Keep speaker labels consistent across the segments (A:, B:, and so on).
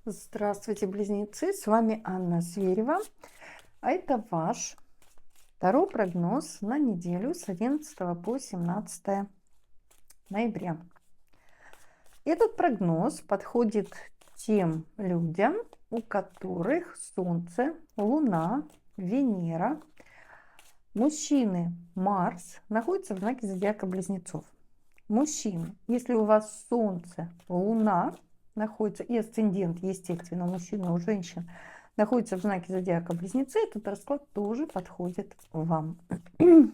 A: Здравствуйте, близнецы! С вами Анна Зверева. А это ваш таро-прогноз на неделю с 11 по 17 ноября. Этот прогноз подходит тем людям, у которых Солнце, Луна, Венера, мужчины, Марс находятся в знаке зодиака Близнецов. Мужчины, если у вас Солнце, Луна находится и асцендент, естественно, у мужчин и у женщин находится в знаке зодиака Близнецы, этот расклад тоже подходит вам. Мы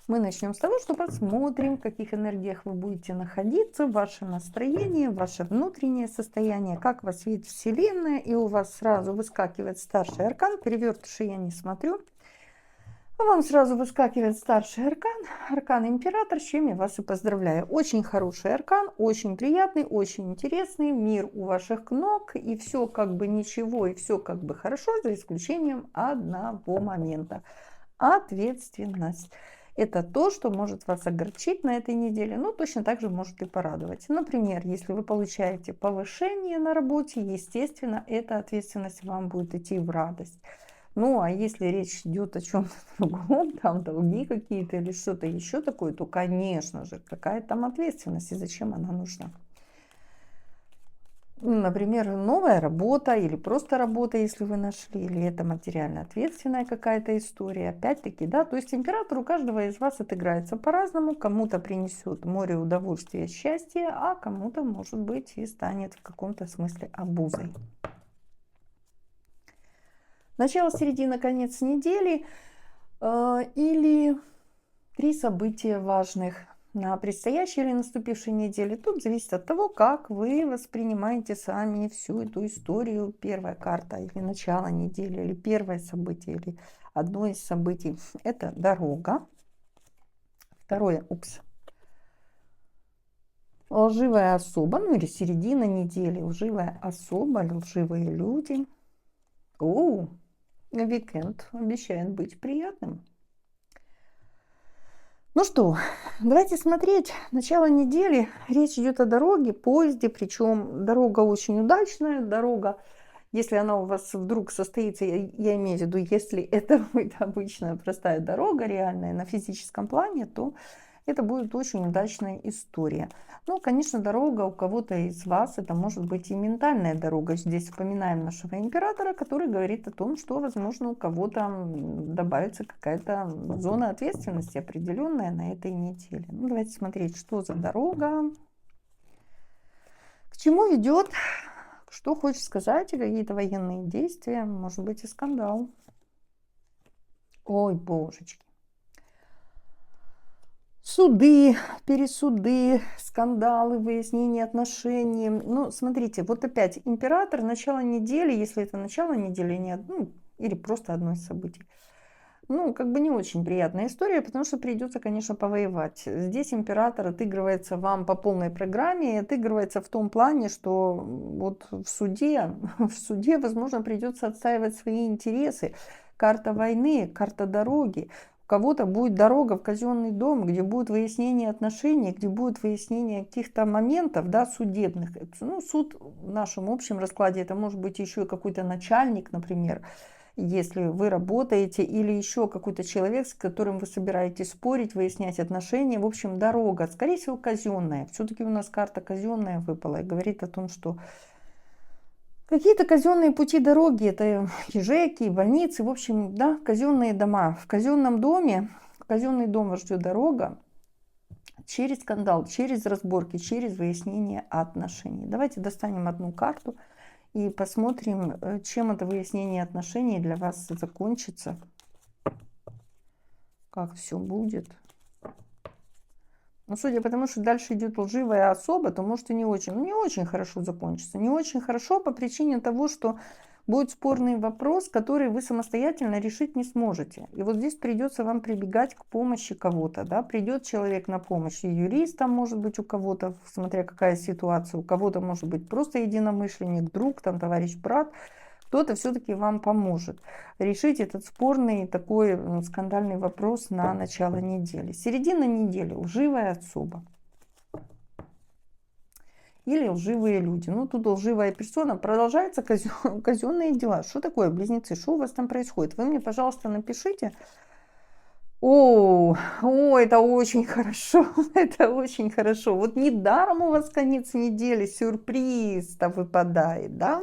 A: начнем с того, что посмотрим, в каких энергиях вы будете находиться, ваше настроение, ваше внутреннее состояние, как вас видит Вселенная, и у вас сразу выскакивает старший аркан. Перевертыши я не смотрю. А вам сразу выскакивает старший аркан, аркан Император, с чем я вас и поздравляю. Очень хороший аркан, очень приятный, очень интересный, мир у ваших ног, и все как бы ничего, и все как бы хорошо, за исключением одного момента. Ответственность. Это то, что может вас огорчить на этой неделе, но точно так же может и порадовать. Например, если вы получаете повышение на работе, естественно, эта ответственность вам будет идти в радость. Ну, а если речь идет о чем-то другом, там долги какие-то или что-то еще такое, то, конечно же, какая там ответственность и зачем она нужна. Например, новая работа или просто работа, если вы нашли, или это материально ответственная какая-то история. Опять-таки, да, то есть Император у каждого из вас отыграется по-разному. Кому-то принесет море удовольствия, счастья, а кому-то, может быть, и станет в каком-то смысле обузой. Начало, середина, конец недели или 3 события важных на предстоящей или наступившей неделе. Тут зависит от того, как вы воспринимаете сами всю эту историю. Первая карта или начало недели, или первое событие, или одно из событий. Это дорога. Второе, лживая особа, ну или середина недели. Лживая особа, лживые люди. Уикенд обещает быть приятным. Ну что, давайте смотреть. Начало недели. Речь идет о дороге, поезде. Причем дорога очень удачная. Дорога, если она у вас вдруг состоится, я имею в виду, если это будет обычная простая дорога, реальная на физическом плане, то это будет очень удачная история. Ну, конечно, дорога у кого-то из вас, это может быть и ментальная дорога. Здесь вспоминаем нашего Императора, который говорит о том, что, возможно, у кого-то добавится какая-то зона ответственности определенная на этой неделе. Ну, давайте смотреть, что за дорога, к чему ведет, что хочет сказать, и какие-то военные действия, может быть, и скандал. Ой, божечки. Суды, пересуды, скандалы, выяснение отношений. Ну, смотрите, вот опять Император, начало недели, если это начало недели, не, ну, или просто одно из событий. Ну, как бы не очень приятная история, потому что придется, конечно, повоевать. Здесь Император отыгрывается вам по полной программе, и отыгрывается в том плане, что вот в суде, возможно, придется отстаивать свои интересы. Карта войны, карта дороги. У кого-то будет дорога в казенный дом, где будет выяснение отношений, где будет выяснение каких-то моментов, да, судебных. Ну, суд в нашем общем раскладе, это может быть еще какой-то начальник, например, если вы работаете, или еще какой-то человек, с которым вы собираетесь спорить, выяснять отношения. В общем, дорога, скорее всего, казенная. Все-таки у нас карта казенная выпала и говорит о том, что какие-то казенные пути дороги, это ежеки, больницы, в общем, да, казенные дома. В казенном доме, в казенный дом вас ждет дорога через скандал, через разборки, через выяснение отношений. Давайте достанем одну карту и посмотрим, чем это выяснение отношений для вас закончится. Как все будет. Ну, судя по тому, что дальше идет лживая особа, то может и не очень хорошо закончится. Не очень хорошо по причине того, что будет спорный вопрос, который вы самостоятельно решить не сможете. И вот здесь придется вам прибегать к помощи кого-то. Да? Придет человек на помощь, и юристам, может быть, у кого-то, смотря какая ситуация, у кого-то может быть просто единомышленник, друг, там, товарищ, брат. Кто-то все-таки вам поможет решить этот спорный такой скандальный вопрос на начало недели. Середина недели. Лживая особа. или лживые люди. Ну, тут лживая персона, продолжаются казенные дела. Что такое, близнецы, что у вас там происходит? Вы мне, пожалуйста, напишите. О, это очень хорошо, это очень хорошо. Вот недаром у вас конец недели, сюрприз-то выпадает, да?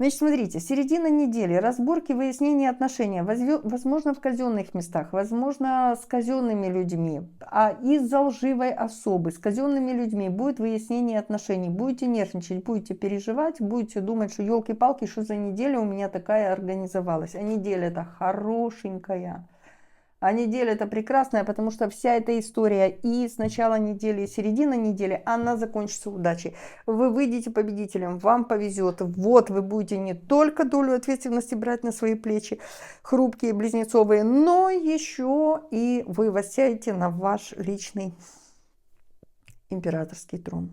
A: Значит, смотрите, середина недели, разборки, выяснение отношений, возможно, в казенных местах, возможно, с казенными людьми, а из-за лживой особы, с казенными людьми будет выяснение отношений, будете нервничать, будете переживать, будете думать, что елки-палки, что за неделя у меня такая организовалась, а неделя-то хорошенькая. А неделя это прекрасная, потому что вся эта история и с начала недели, и середина недели, она закончится удачей. Вы выйдете победителем, вам повезет. Вот вы будете не только долю ответственности брать на свои плечи, хрупкие, близнецовые, но еще и вы воссядете на ваш личный императорский трон.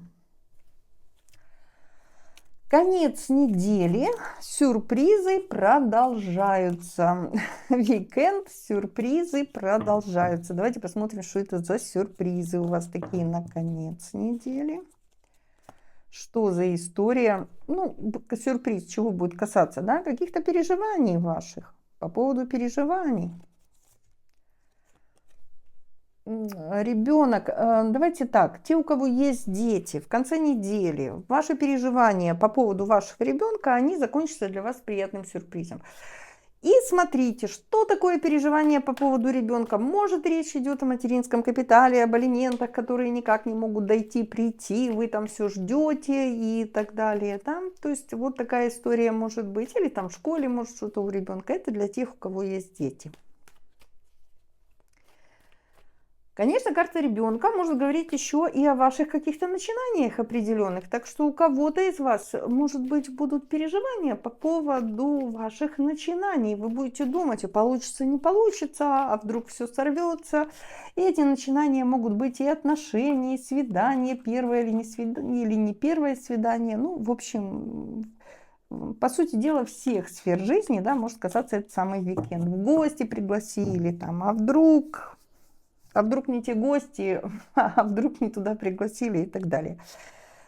A: Конец недели, сюрпризы продолжаются. Уикенд, сюрпризы продолжаются. Давайте посмотрим, что это за сюрпризы у вас такие на конец недели. Что за история? Ну, сюрприз чего будет касаться, да? Каких-то переживаний ваших. По поводу переживаний. Ребенок, давайте так, те, у кого есть дети, в конце недели ваши переживания по поводу вашего ребенка, они закончатся для вас приятным сюрпризом. И смотрите, что такое переживание по поводу ребенка. Может, речь идет о материнском капитале, об алиментах, которые никак не могут дойти, прийти, вы там все ждете и так далее. Там, то есть вот такая история может быть. Или там в школе может что-то у ребенка. Это для тех, у кого есть дети. Конечно, карта ребенка может говорить еще и о ваших каких-то начинаниях определенных. Так что у кого-то из вас, может быть, будут переживания по поводу ваших начинаний. Вы будете думать, получится, не получится, а вдруг все сорвется. И эти начинания могут быть и отношения, и свидания, первое или не свидание, или не первое свидание. Ну, в общем, по сути дела, всех сфер жизни, да, может касаться этот самый уикенд. В гости пригласили, там, а вдруг не те гости, а вдруг не туда пригласили и так далее.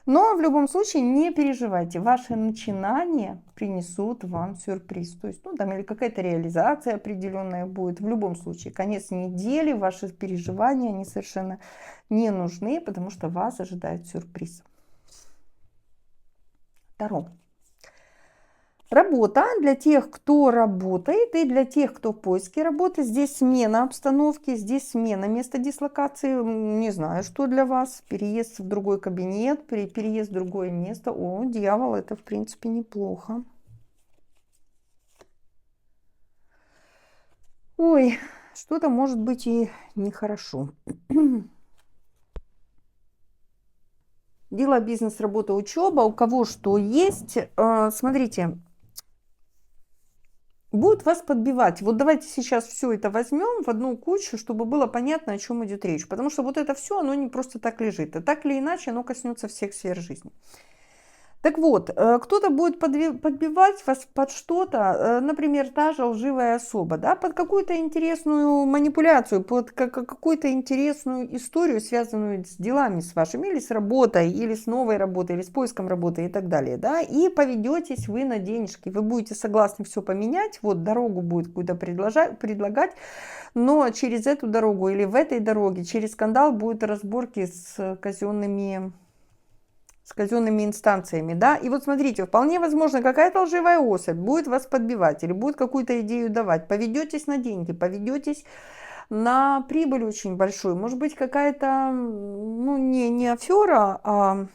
A: Но в любом случае не переживайте, ваши начинания принесут вам сюрприз. То есть, ну, там или какая-то реализация определенная будет. В любом случае, конец недели, ваши переживания, они совершенно не нужны, потому что вас ожидает сюрприз. Таро. Работа для тех, кто работает, и для тех, кто в поиске работы. Здесь смена обстановки, здесь смена места дислокации. Не знаю, что для вас. Переезд в другой кабинет, переезд в другое место. О, дьявол, это в принципе неплохо. Ой, что-то может быть и нехорошо. Дела, бизнес, работа, учеба. У кого что есть. Смотрите. Будут вас подбивать. Вот давайте сейчас все это возьмем в одну кучу, чтобы было понятно, о чем идет речь. Потому что вот это все, оно не просто так лежит. И так или иначе, оно коснется всех сфер жизни. Так вот, кто-то будет подбивать вас под что-то, например, та же лживая особа, да, под какую-то интересную манипуляцию, под какую-то интересную историю, связанную с делами с вашими, или с работой, или с новой работой, или с поиском работы и так далее, да, и поведетесь вы на денежки, вы будете согласны все поменять, вот дорогу будет какую-то предлагать, но через эту дорогу или в этой дороге, через скандал будут разборки с казенными инстанциями, да, и вот смотрите, вполне возможно, какая-то лживая особь будет вас подбивать или будет какую-то идею давать, поведетесь на деньги, поведетесь на прибыль очень большую, может быть, какая-то, ну, не афера, а,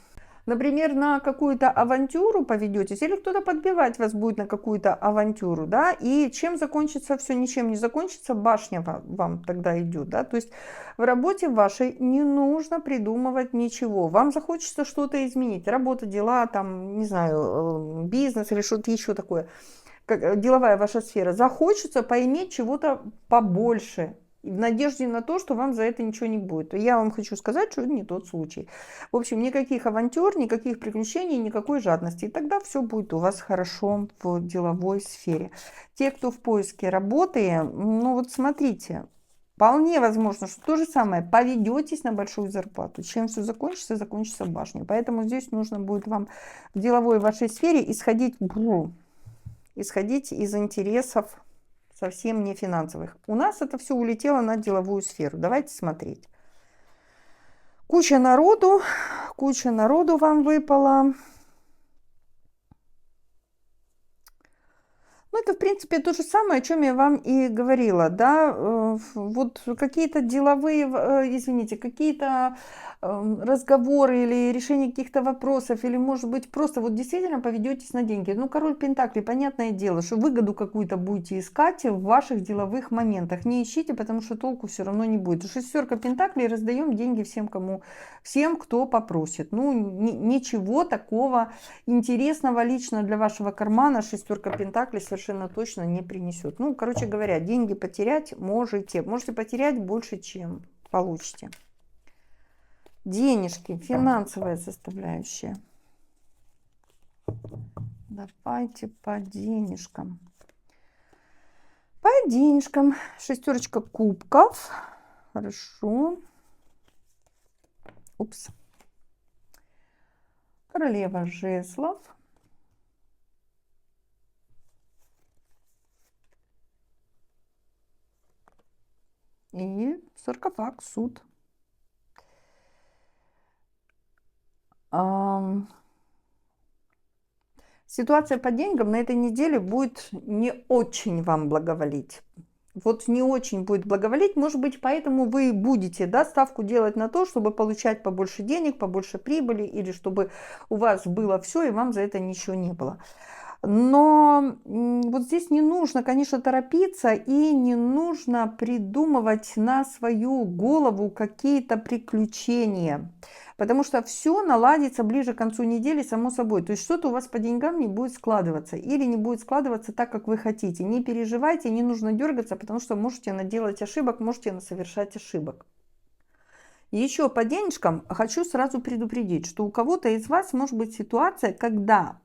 A: например, на какую-то авантюру поведетесь, или кто-то подбивать вас будет на какую-то авантюру, да, и чем закончится все, ничем не закончится, башня вам тогда идет, да, то есть в работе вашей не нужно придумывать ничего, вам захочется что-то изменить, работа, дела, там, не знаю, бизнес или что-то еще такое, деловая ваша сфера, захочется поиметь чего-то побольше, в надежде на то, что вам за это ничего не будет. Я вам хочу сказать, что это не тот случай. В общем, никаких авантюр, никаких приключений, никакой жадности. И тогда все будет у вас хорошо в деловой сфере. Те, кто в поиске работы, ну вот смотрите, вполне возможно, что то же самое, поведетесь на большую зарплату. Чем все закончится, закончится башней. Поэтому здесь нужно будет вам в деловой вашей сфере исходить из интересов совсем не финансовых. У нас это все улетело на деловую сферу. Давайте смотреть. Куча народу вам выпала. Ну, это, в принципе, то же самое, о чем я вам и говорила, да, вот какие-то деловые, извините, какие-то разговоры или решение каких-то вопросов, или, может быть, просто вот действительно поведетесь на деньги. Ну, король Пентаклей, понятное дело, что выгоду какую-то будете искать в ваших деловых моментах. Не ищите, потому что толку все равно не будет. Шестерка Пентаклей, раздаем деньги всем, кто попросит. Ну, ничего такого интересного лично для вашего кармана шестерка Пентаклей совершенно точно не принесет. Ну, короче говоря, деньги потерять можете. Можете потерять больше, чем получите. Денежки, финансовая составляющая. Давайте по денежкам. По денежкам. Шестерочка кубков. Хорошо. Упс. Королева жезлов. И саркофаг, суд. Ситуация по деньгам на этой неделе будет не очень вам благоволить. Вот не очень будет благоволить, может быть, поэтому вы будете, да, ставку делать на то, чтобы получать побольше денег, побольше прибыли, или чтобы у вас было все, и вам за это ничего не было. Но вот здесь не нужно, конечно, торопиться и не нужно придумывать на свою голову какие-то приключения. Потому что все наладится ближе к концу недели само собой. То есть что-то у вас по деньгам не будет складываться. Или не будет складываться так, как вы хотите. Не переживайте, не нужно дергаться, потому что можете наделать ошибок, можете совершать ошибок. Еще по денежкам хочу сразу предупредить, что у кого-то из вас может быть ситуация, когда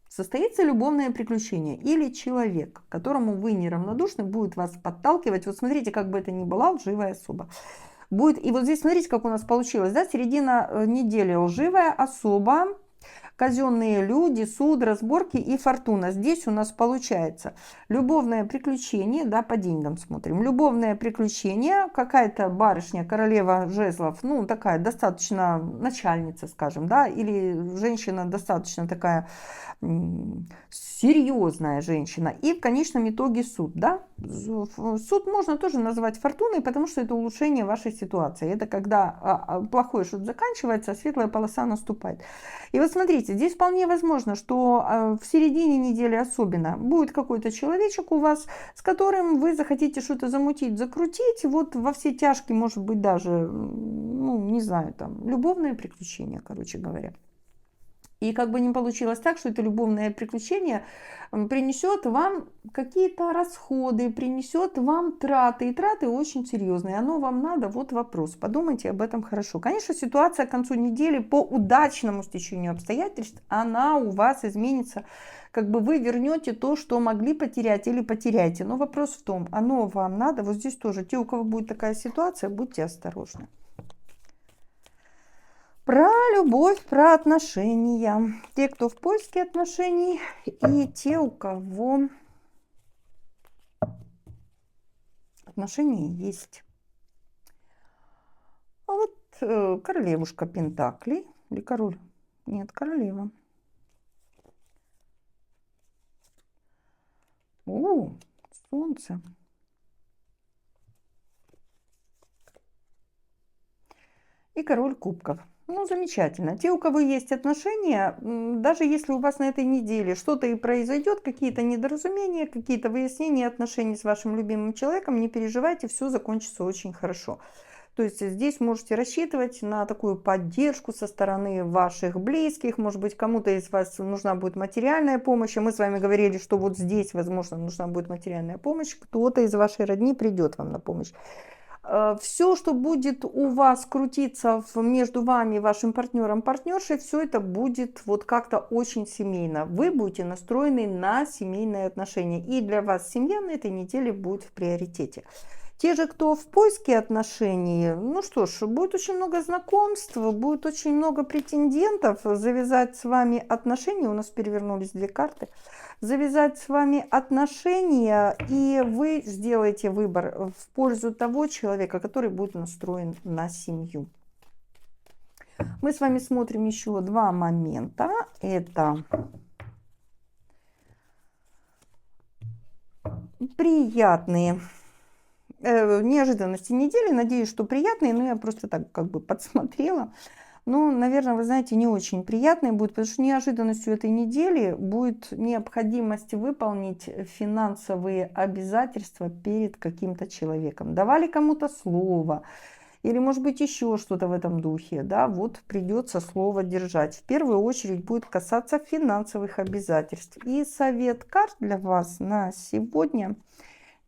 A: состоится любовное приключение или человек, которому вы неравнодушны, будет вас подталкивать. Вот смотрите, как бы это ни была лживая особа. Будет, и вот здесь смотрите, как у нас получилось, да, середина недели, лживая особа, казенные люди, суд, разборки и фортуна. Здесь у нас получается любовное приключение, да, по деньгам смотрим. Любовное приключение, какая-то барышня, королева жезлов, ну, такая достаточно начальница, скажем, да, или женщина достаточно такая серьезная женщина. И в конечном итоге суд, да. Суд можно тоже назвать фортуной, потому что это улучшение вашей ситуации. Это когда плохое что-то заканчивается, а светлая полоса наступает. И вот смотрите, здесь вполне возможно, что в середине недели особенно будет какой-то человечек у вас, с которым вы захотите что-то замутить, закрутить, вот во все тяжкие, может быть, даже, ну, не знаю, там, любовное приключение, короче говоря. И как бы не получилось так, что это любовное приключение принесет вам какие-то расходы, принесет вам траты. И траты очень серьезные. Оно вам надо, вот вопрос. Подумайте об этом хорошо. Конечно, ситуация к концу недели по удачному стечению обстоятельств, она у вас изменится. Как бы вы вернете то, что могли потерять или потеряете. Но вопрос в том, оно вам надо. Вот здесь тоже те, у кого будет такая ситуация, будьте осторожны. Про любовь, про отношения. Те, кто в поиске отношений, и те, у кого отношения есть. А вот королевушка Пентаклей. Или король? Нет, королева. О, солнце. И король кубков. Ну, замечательно. Те, у кого есть отношения, даже если у вас на этой неделе что-то и произойдет, какие-то недоразумения, какие-то выяснения отношений с вашим любимым человеком, не переживайте, все закончится очень хорошо. То есть здесь можете рассчитывать на такую поддержку со стороны ваших близких. Может быть, кому-то из вас нужна будет материальная помощь. А мы с вами говорили, что вот здесь, возможно, нужна будет материальная помощь. Кто-то из вашей родни придет вам на помощь. Все, что будет у вас крутиться между вами и вашим партнером, партнершей, все это будет вот как-то очень семейно. Вы будете настроены на семейные отношения. И для вас семья на этой неделе будет в приоритете. Те же, кто в поиске отношений, ну что ж, будет очень много знакомств, будет очень много претендентов завязать с вами отношения. У нас перевернулись 2 карты. Завязать с вами отношения, и вы сделаете выбор в пользу того человека, который будет настроен на семью. Мы с вами смотрим еще 2 момента. Это приятные неожиданности недели. Надеюсь, что приятные, но я просто так как бы подсмотрела. Но, наверное, вы знаете, не очень приятные будут, потому что неожиданностью этой недели будет необходимость выполнить финансовые обязательства перед каким-то человеком. Давали кому-то слово, или, может быть, еще что-то в этом духе, да, вот придется слово держать. В первую очередь будет касаться финансовых обязательств. И совет карт для вас на сегодня: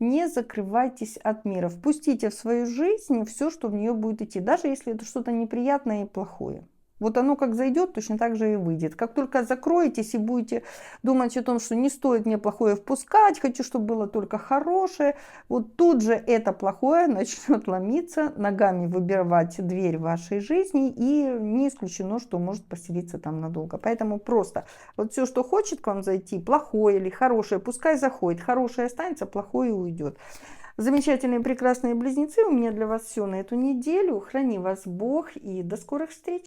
A: не закрывайтесь от мира. Впустите в свою жизнь все, что в нее будет идти, даже если это что-то неприятное и плохое. Вот оно как зайдет, точно так же и выйдет. Как только закроетесь и будете думать о том, что не стоит мне плохое впускать, хочу, чтобы было только хорошее, вот тут же это плохое начнет ломиться, ногами выбивать дверь вашей жизни, и не исключено, что может поселиться там надолго. Поэтому просто вот все, что хочет к вам зайти, плохое или хорошее, пускай заходит, хорошее останется, плохое уйдет. Замечательные, прекрасные близнецы, у меня для вас все на эту неделю. Храни вас Бог, и до скорых встреч!